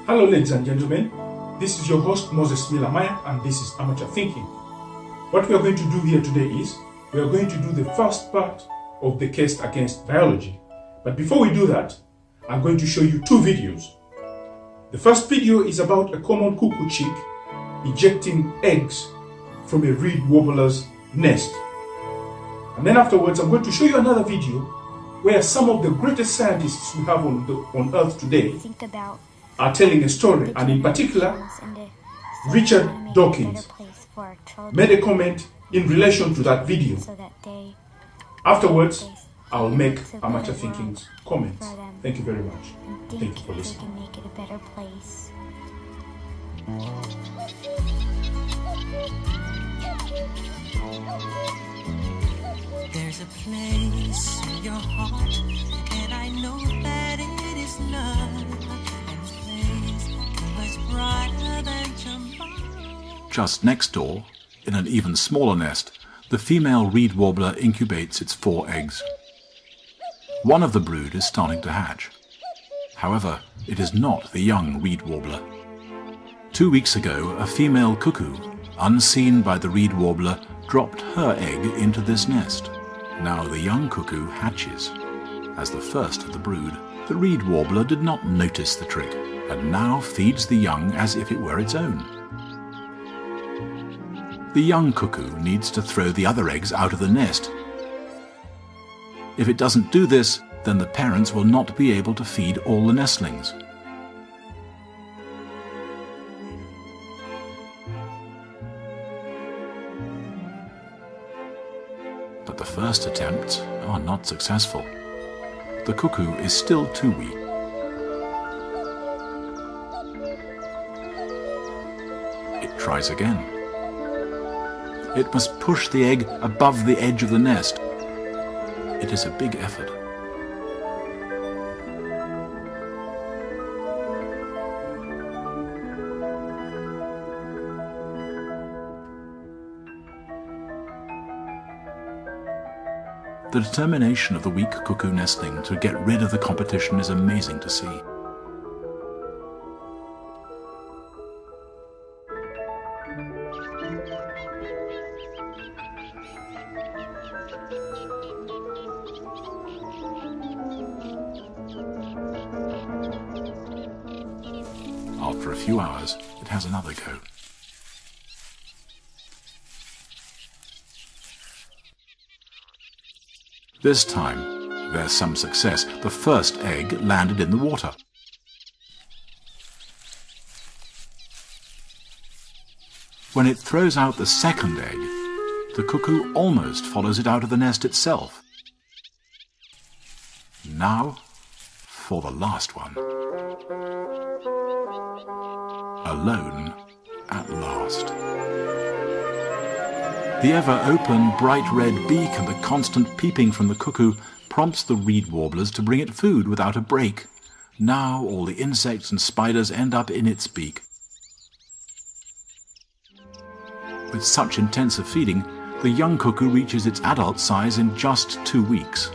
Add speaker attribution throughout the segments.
Speaker 1: Hello ladies and gentlemen, this is your host Moses Milamaya and this is Amateur Thinking. What we are going to do here today is, we are going to do the first part of the case against biology. But before we do that, I'm going to show you two videos. The first video is about a common cuckoo chick ejecting eggs from a reed warbler's nest. And then afterwards, I'm going to show you another video where some of the greatest scientists we have on Earth today are telling a story, and in particular, Richard Dawkins made a comment in relation to that video. Afterwards, I'll make Amateur Thinking's comments. Thank you very much. Thank you for listening.
Speaker 2: Make it a better place.
Speaker 3: There's a place in your heart, and I know that it is love, and this place is much brighter than tomorrow.
Speaker 4: Just next door, in an even smaller nest, the female reed warbler incubates its 4 eggs. One of the brood is starting to hatch. However, it is not the young reed warbler. 2 weeks ago, a female cuckoo, unseen by the reed warbler, dropped her egg into this nest. Now the young cuckoo hatches. As the first of the brood, the reed warbler did not notice the trick, and now feeds the young as if it were its own. The young cuckoo needs to throw the other eggs out of the nest. If it doesn't do this, then the parents will not be able to feed all the nestlings. But the first attempts are not successful. The cuckoo is still too weak. It tries again. It must push the egg above the edge of the nest. It is a big effort. The determination of the weak cuckoo nestling to get rid of the competition is amazing to see. After a few hours, it has another go. This time, there's some success. The first egg landed in the water. When it throws out the second egg, the cuckoo almost follows it out of the nest itself. Now, for the last one. Alone at last. The ever-open, bright red beak and the constant peeping from the cuckoo prompts the reed warblers to bring it food without a break. Now all the insects and spiders end up in its beak. With such intensive feeding, the young cuckoo reaches its adult size in just 2 weeks.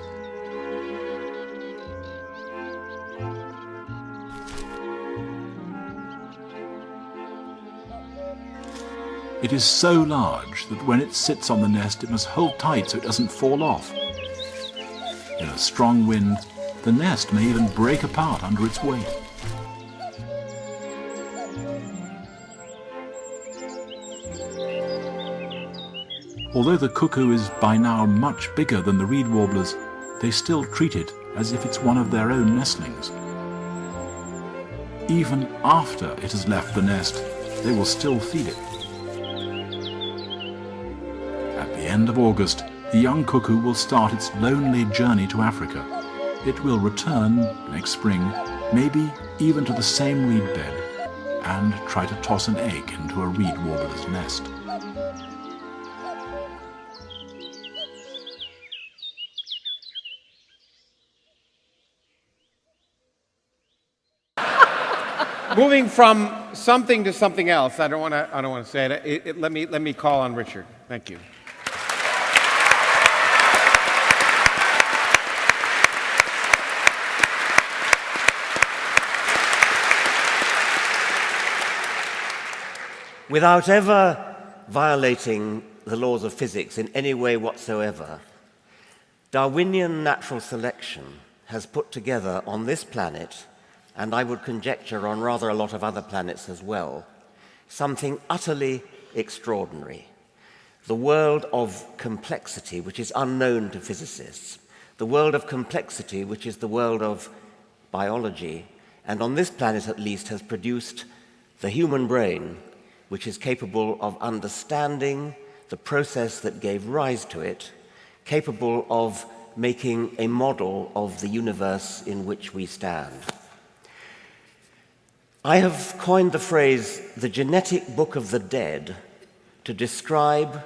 Speaker 4: It is so large that when it sits on the nest it must hold tight so it doesn't fall off. In a strong wind, the nest may even break apart under its weight. Although the cuckoo is by now much bigger than the reed warblers, they still treat it as if it's one of their own nestlings. Even after it has left the nest, they will still feed it. At the end of August, the young cuckoo will start its lonely journey to Africa. It will return next spring, maybe even to the same reed bed, and try to toss an egg into a reed warbler's nest.
Speaker 5: Moving from something to something else, I don't want to say it. Let me call on Richard. Thank you.
Speaker 2: without ever violating the laws of physics in any way whatsoever, Darwinian natural selection has put together on this planet, and I would conjecture on rather a lot of other planets as well, something utterly extraordinary. The world of complexity, which is unknown to physicists, the world of complexity, which is the world of biology, and on this planet at least has produced the human brain, which is capable of understanding the process that gave rise to it, capable of making a model of the universe in which we stand. I have coined the phrase the genetic book of the dead to describe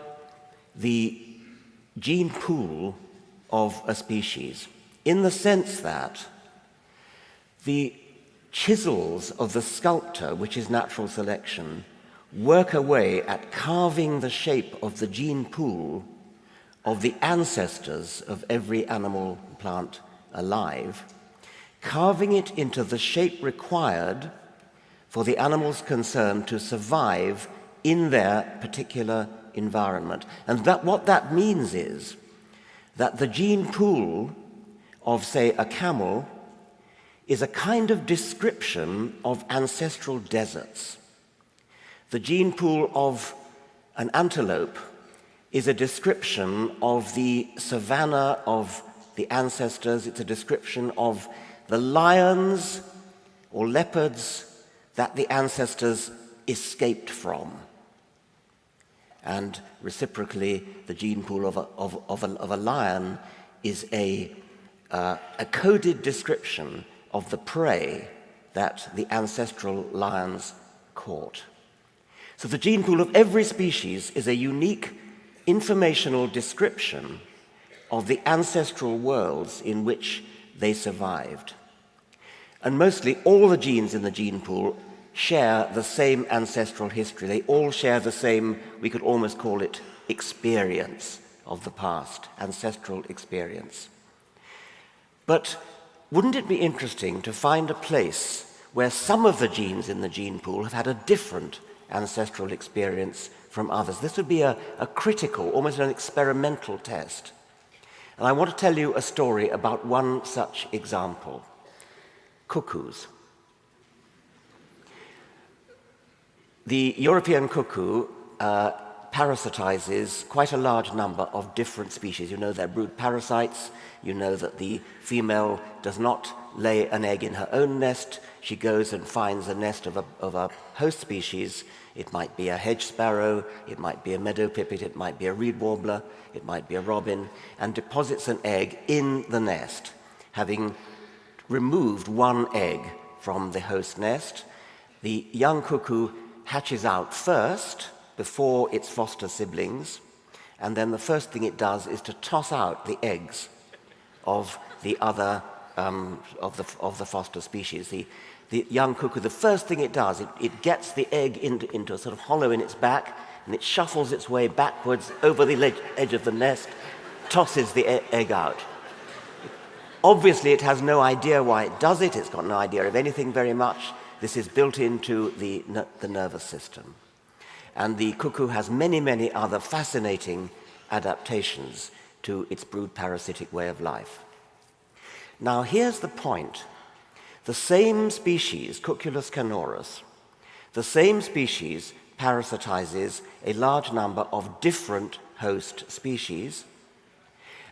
Speaker 2: the gene pool of a species, in the sense that the chisels of the sculptor, which is natural selection, work away at carving the shape of the gene pool of the ancestors of every animal and plant alive, carving it into the shape required for the animals concerned to survive in their particular environment. And what that means is that the gene pool of, say, a camel is a kind of description of ancestral deserts. The gene pool of an antelope is a description of the savanna of the ancestors. It's a description of the lions or leopards that the ancestors escaped from. And reciprocally, the gene pool of a lion is a coded description of the prey that the ancestral lions caught. So the gene pool of every species is a unique informational description of the ancestral worlds in which they survived. And mostly all the genes in the gene pool share the same ancestral history. They all share the same, we could almost call it, experience of the past, ancestral experience. But wouldn't it be interesting to find a place where some of the genes in the gene pool have had a different ancestral experience from others? This would be a critical, almost an experimental test. And I want to tell you a story about one such example: cuckoos. The European cuckoo parasitizes quite a large number of different species. You know they're brood parasites. You know that the female does not lay an egg in her own nest. She goes and finds a nest of a host species. It might be a hedge sparrow, it might be a meadow pipit, it might be a reed warbler, it might be a robin, and deposits an egg in the nest, having removed one egg from the host nest. The young cuckoo hatches out first before its foster siblings, and then the first thing it does is to toss out the eggs of the other of the foster species. The young cuckoo, the first thing it does, it gets the egg into a sort of hollow in its back, and it shuffles its way backwards over the edge of the nest, tosses the egg out. Obviously, it has no idea why it does it. It's got no idea of anything very much. This is built into the nervous system. And the cuckoo has many, many other fascinating adaptations to its brood parasitic way of life. Now, here's the point. The same species, Cuculus canorus, the same species parasitizes a large number of different host species.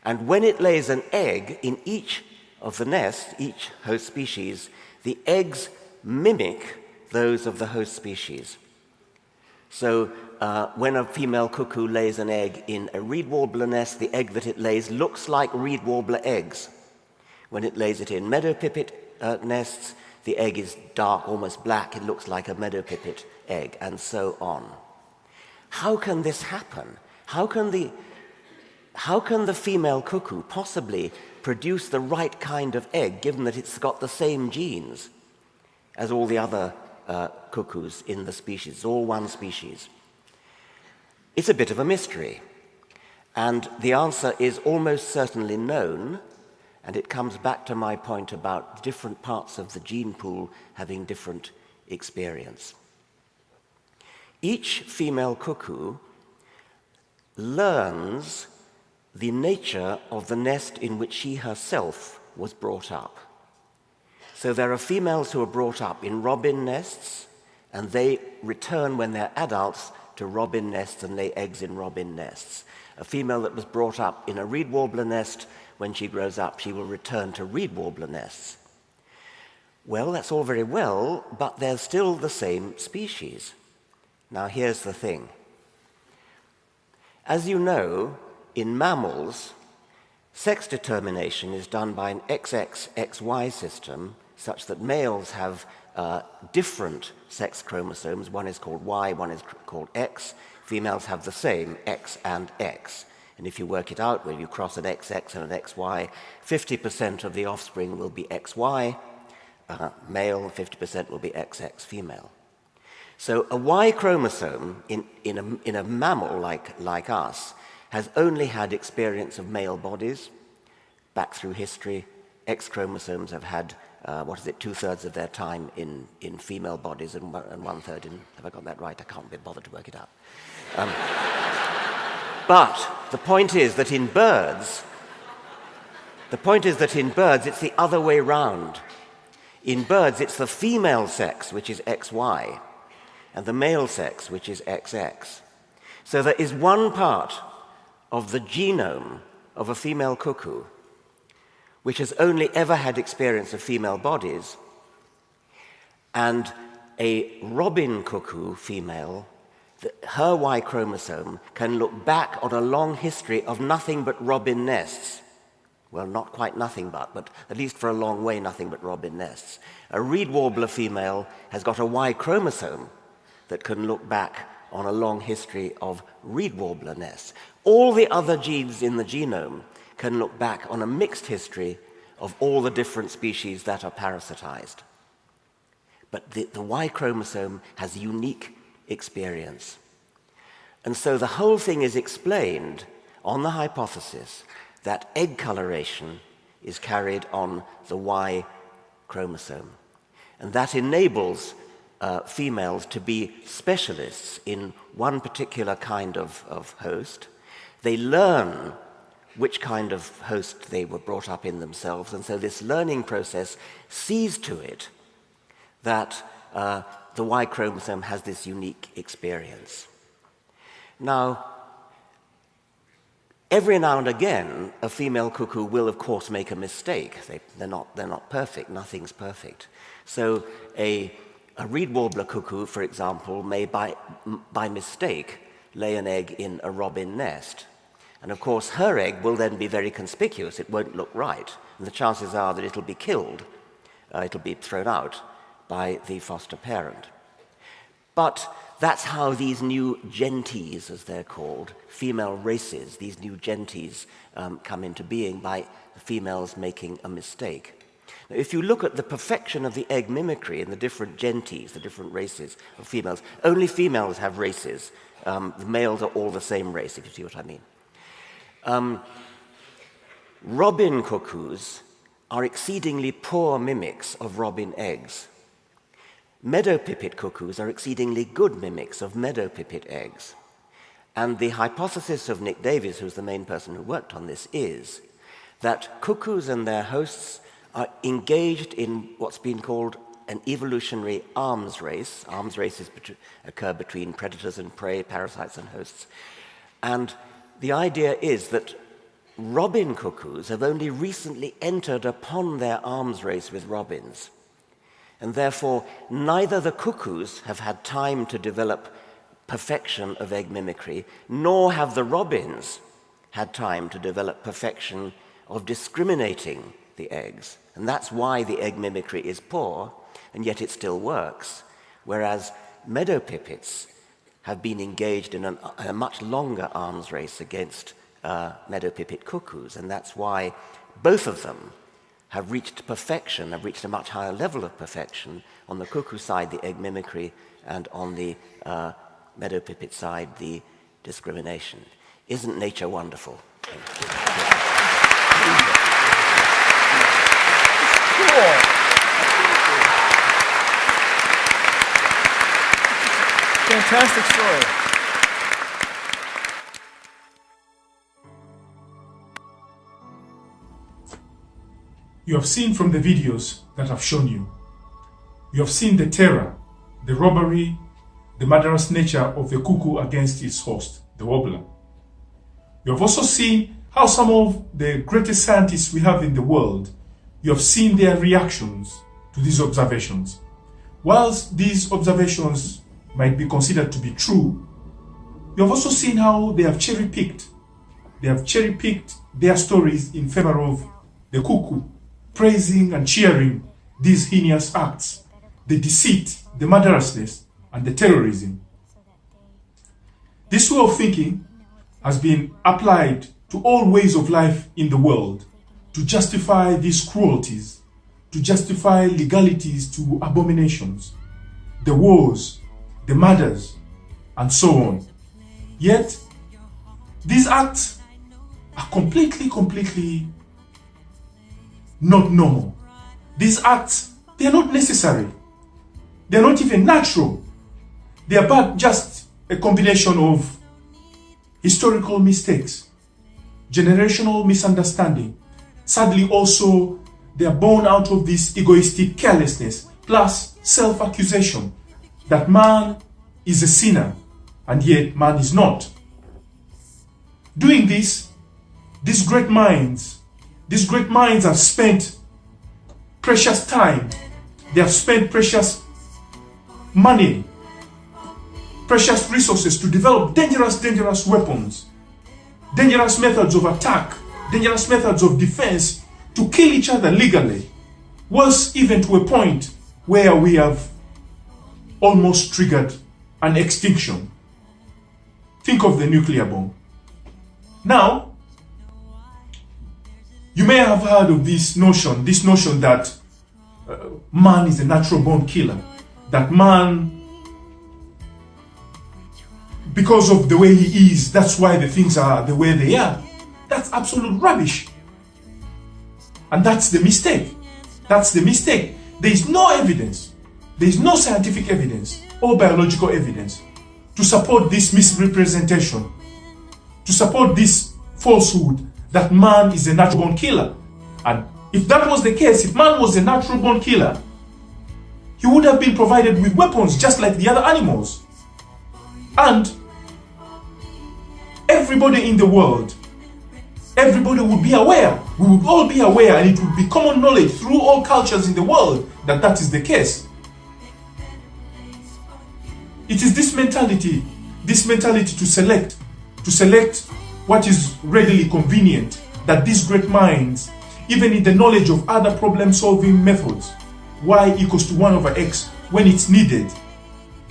Speaker 2: And when it lays an egg in each of the nests, each host species, the eggs mimic those of the host species. So when a female cuckoo lays an egg in a reed warbler nest, the egg that it lays looks like reed warbler eggs. When it lays it in meadow pipit nests, the egg is dark, almost black. It looks like a meadow pipit egg, and so on. How can this happen? How can the female cuckoo possibly produce the right kind of egg, given that it's got the same genes as all the other cuckoos in the species? It's all one species. It's a bit of a mystery, and the answer is almost certainly known, and it comes back to my point about different parts of the gene pool having different experience. each female cuckoo learns the nature of the nest in which she herself was brought up. So there are females who are brought up in robin nests, and they return when they're adults to robin nests and lay eggs in robin nests. A female that was brought up in a reed warbler nest, when she grows up, she will return to reed warbler nests. Well, that's all very well, but they're still the same species. Now, here's the thing. As you know, in mammals, sex determination is done by an XX-XY system, such that males have different sex chromosomes. One is called Y, one is called X. Females have the same, X and X. And if you work it out, where you cross an XX and an XY, 50% of the offspring will be XY male, 50% will be XX female. So a Y chromosome in a mammal like us has only had experience of male bodies back through history. X chromosomes have had, 2/3 of their time in female bodies and 1/3 in, have I got that right? I can't be bothered to work it out. But the point is that in birds, it's the other way round. In birds, it's the female sex, which is XY, and the male sex, which is XX. So there is one part of the genome of a female cuckoo which has only ever had experience of female bodies, and a robin cuckoo female, her Y chromosome can look back on a long history of nothing but robin nests. Well, not quite nothing but at least for a long way, nothing but robin nests. A reed warbler female has got a Y chromosome that can look back on a long history of reed warbler nests. All the other genes in the genome can look back on a mixed history of all the different species that are parasitized. But the Y chromosome has unique experience. And so the whole thing is explained on the hypothesis that egg coloration is carried on the Y chromosome. And that enables females to be specialists in one particular kind of host. They learn which kind of host they were brought up in themselves, and so this learning process sees to it that the Y chromosome has this unique experience. Now, every now and again, a female cuckoo will, of course, make a mistake. They're not perfect. Nothing's perfect. So a reed warbler cuckoo, for example, may by mistake lay an egg in a robin nest. And of course, her egg will then be very conspicuous. It won't look right. And the chances are that it'll be killed. It'll be thrown out by the foster parent. But that's how these new genties, as they're called, female races, these new genties come into being by females making a mistake. Now, if you look at the perfection of the egg mimicry in the different genties, the different races of females, only females have races. The males are all the same race, if you see what I mean. Robin cuckoos are exceedingly poor mimics of robin eggs. Meadow pipit cuckoos are exceedingly good mimics of meadow pipit eggs. And the hypothesis of Nick Davies, who's the main person who worked on this, is that cuckoos and their hosts are engaged in what's been called an evolutionary arms race. Arms races occur between predators and prey, parasites and hosts. And the idea is that robin cuckoos have only recently entered upon their arms race with robins. And therefore, neither the cuckoos have had time to develop perfection of egg mimicry, nor have the robins had time to develop perfection of discriminating the eggs. And that's why the egg mimicry is poor, and yet it still works. Whereas meadow pipits have been engaged in a much longer arms race against meadow pipit cuckoos, and that's why both of them have reached perfection, have reached a much higher level of perfection on the cuckoo side, the egg mimicry, and on the meadow pipit side, the discrimination. Isn't nature wonderful?
Speaker 6: fantastic story.
Speaker 1: You have seen from the videos that I've shown you. You have seen the terror, the robbery, the murderous nature of the cuckoo against its host, the warbler. You have also seen how some of the greatest scientists we have in the world, you have seen their reactions to these observations. Whilst these observations might be considered to be true, you have also seen how they have cherry-picked. They have cherry-picked their stories in favor of the cuckoo, praising and cheering these heinous acts, the deceit, the murderousness, and the terrorism. This way of thinking has been applied to all ways of life in the world to justify these cruelties, to justify legalities to abominations, the wars, the murders, and so on. Yet, these acts are completely not normal. These acts, they are not necessary. They are not even natural. They are but just a combination of historical mistakes, generational misunderstanding. Sadly also, they are born out of this egoistic carelessness, plus self-accusation that man is a sinner and yet man is not. Doing this, these great minds have spent precious time, they have spent precious money, precious resources to develop dangerous weapons, dangerous methods of attack, dangerous methods of defense to kill each other legally, worse even to a point where we have almost triggered an extinction. Think of the nuclear bomb. Now, you may have heard of this notion that man is a natural born killer, that man, because of the way he is, that's why the things are the way they are. That's absolute rubbish. And that's the mistake. That's the mistake. There is no evidence, there is no scientific evidence or biological evidence to support this misrepresentation, to support this falsehood that man is a natural born killer. And if that was the case, if man was a natural born killer, he would have been provided with weapons just like the other animals. And everybody in the world, everybody would be aware, we would all be aware, and it would be common knowledge through all cultures in the world that that is the case. It is this mentality to select what is readily convenient, that these great minds, even in the knowledge of other problem-solving methods, y equals to 1 over x when it's needed,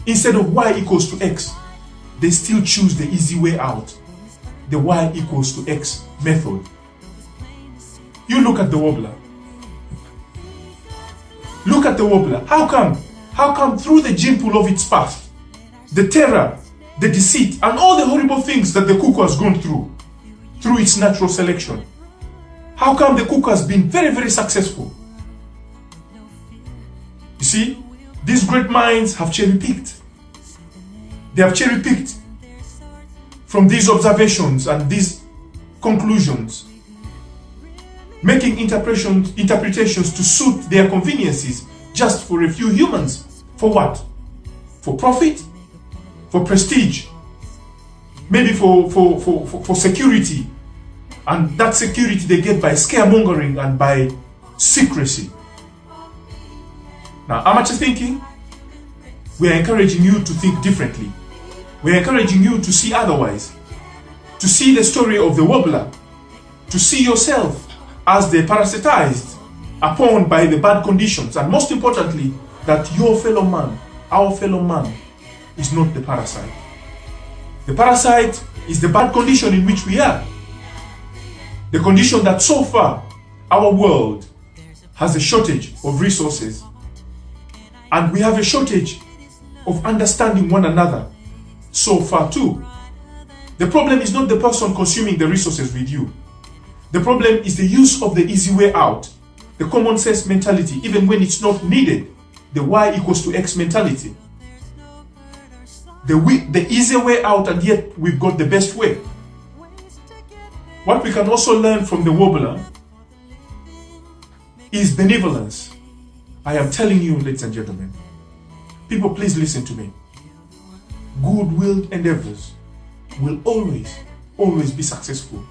Speaker 1: instead of y equals to x, they still choose the easy way out, the y equals to x method. You look at the warbler. Look at the warbler. How come through the gene pool of its past, the terror, the deceit, and all the horrible things that the cuckoo has gone through its natural selection, how come the cuckoo has been very successful? You see, these great minds have cherry-picked. They have cherry-picked from these observations and these conclusions, making interpretations to suit their conveniences just for a few humans. For what? For profit? For prestige? Maybe for security. And that security they get by scaremongering and by secrecy. Now, amateur thinking, we are encouraging you to think differently. We are encouraging you to see otherwise, to see the story of the warbler, to see yourself as the parasitized upon by the bad conditions, and most importantly, that your fellow man, our fellow man, is not the parasite. The parasite is the bad condition in which we are. The condition that so far our world has a shortage of resources, and we have a shortage of understanding one another so far too. The problem is not the person consuming the resources with you. The problem is the use of the easy way out, the common sense mentality, even when it's not needed, the y equals to x mentality. the easy way out, and yet we've got the best way. What we can also learn from the wobbler is benevolence. I am telling you, ladies and gentlemen, people, please listen to me. Good-willed endeavors will always be successful,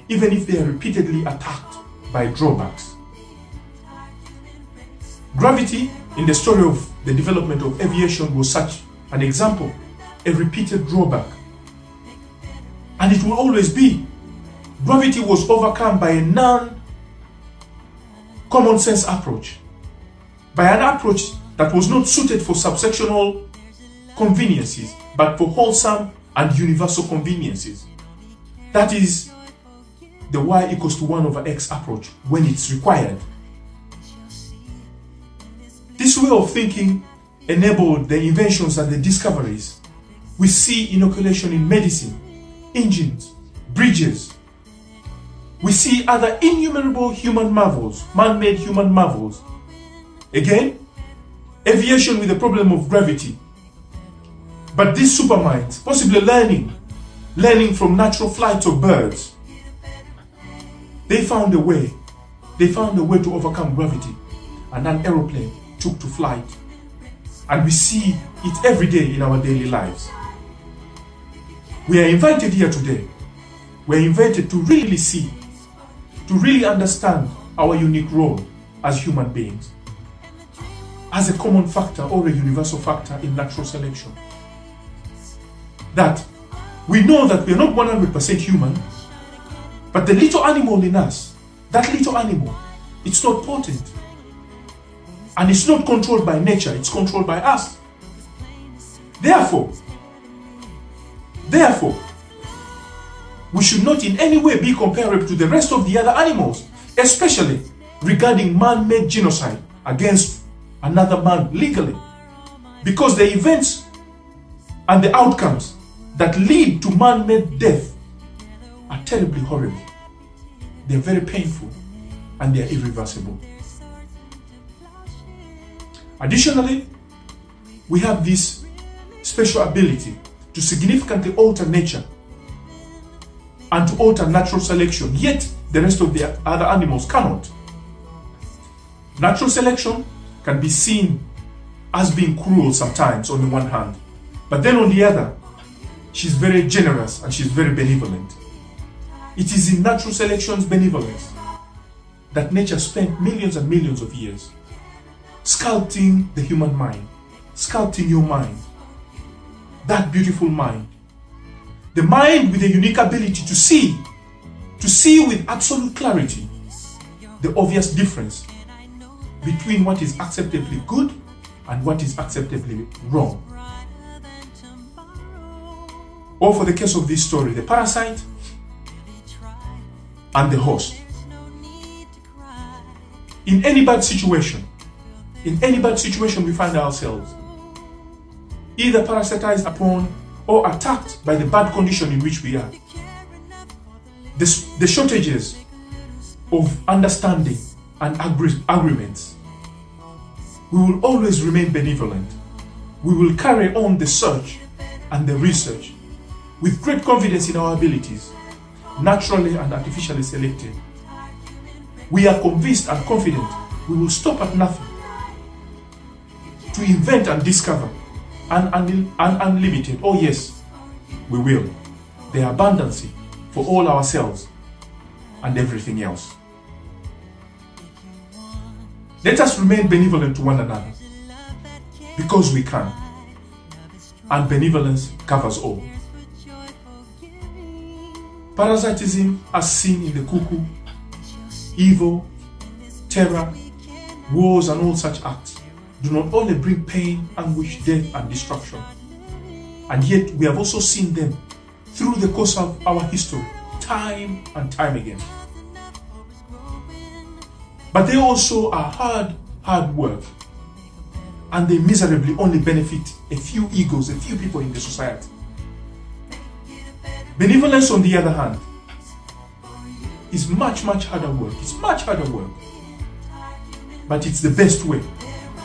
Speaker 1: even if they are repeatedly attacked by drawbacks. Gravity, in the story of the development of aviation, was such an example, a repeated drawback. And it will always be. Gravity was overcome by a non-common sense approach, by an approach that was not suited for subsectional conveniences, but for wholesome and universal conveniences. That is the y equals to 1 over x approach when it's required. This way of thinking enabled the inventions and the discoveries. We see inoculation in medicine, engines, bridges. We see other innumerable human marvels, man-made human marvels. Again, aviation with the problem of gravity. But these superminds, possibly learning from natural flights of birds, they found a way to overcome gravity, and an aeroplane took to flight. And we see it every day in our daily lives. We are invited here today. We are invited to really see, to really understand our unique role as human beings, as a common factor or a universal factor in natural selection. That we know that we are not 100% human, but the little animal in us, that little animal, it's not potent. And it's not controlled by nature, it's controlled by us. Therefore, we should not in any way be comparable to the rest of the other animals, especially regarding man-made genocide against another man legally. Because the events and the outcomes that lead to man-made death are terribly horrible. They're very painful and they're irreversible. Additionally, we have this special ability to significantly alter nature and to alter natural selection, yet the rest of the other animals cannot. Natural selection can be seen as being cruel sometimes on the one hand, but then on the other, she's very generous and she's very benevolent. It is in natural selection's benevolence that nature spent millions and millions of years sculpting the human mind, sculpting your mind, that beautiful mind. The mind with a unique ability to see with absolute clarity the obvious difference between what is acceptably good and what is acceptably wrong. Or for the case of this story, the parasite and the host. In any bad situation we find ourselves, either parasitized upon or attacked by the bad condition in which we are. The shortages of understanding and agreements, we will always remain benevolent. We will carry on the search and the research with great confidence in our abilities, naturally and artificially selected. We are convinced and confident we will stop at nothing to invent and discover unlimited. Oh yes, we will. The abundance for all ourselves and everything else. Let us remain benevolent to one another because we can, and benevolence covers all. Parasitism, as seen in the cuckoo, evil, terror, wars and all such acts do not only bring pain, anguish, death and destruction, and yet we have also seen them through the course of our history, time and time again. But they also are hard work, and they miserably only benefit a few egos, a few people in the society. Benevolence, on the other hand, is much harder work. It's much harder work, but it's the best way,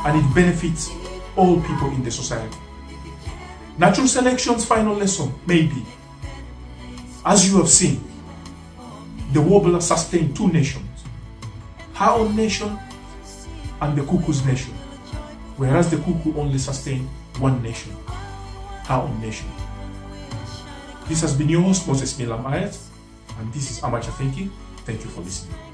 Speaker 1: and it benefits all people in the society. Natural selection's final lesson may be, as you have seen, the warbler sustained two nations, her own nation and the cuckoo's nation, whereas the cuckoo only sustained one nation, her own nation. This has been your host, Moses Milam Ayat, and this is Amateur Thinking. Thank you for listening.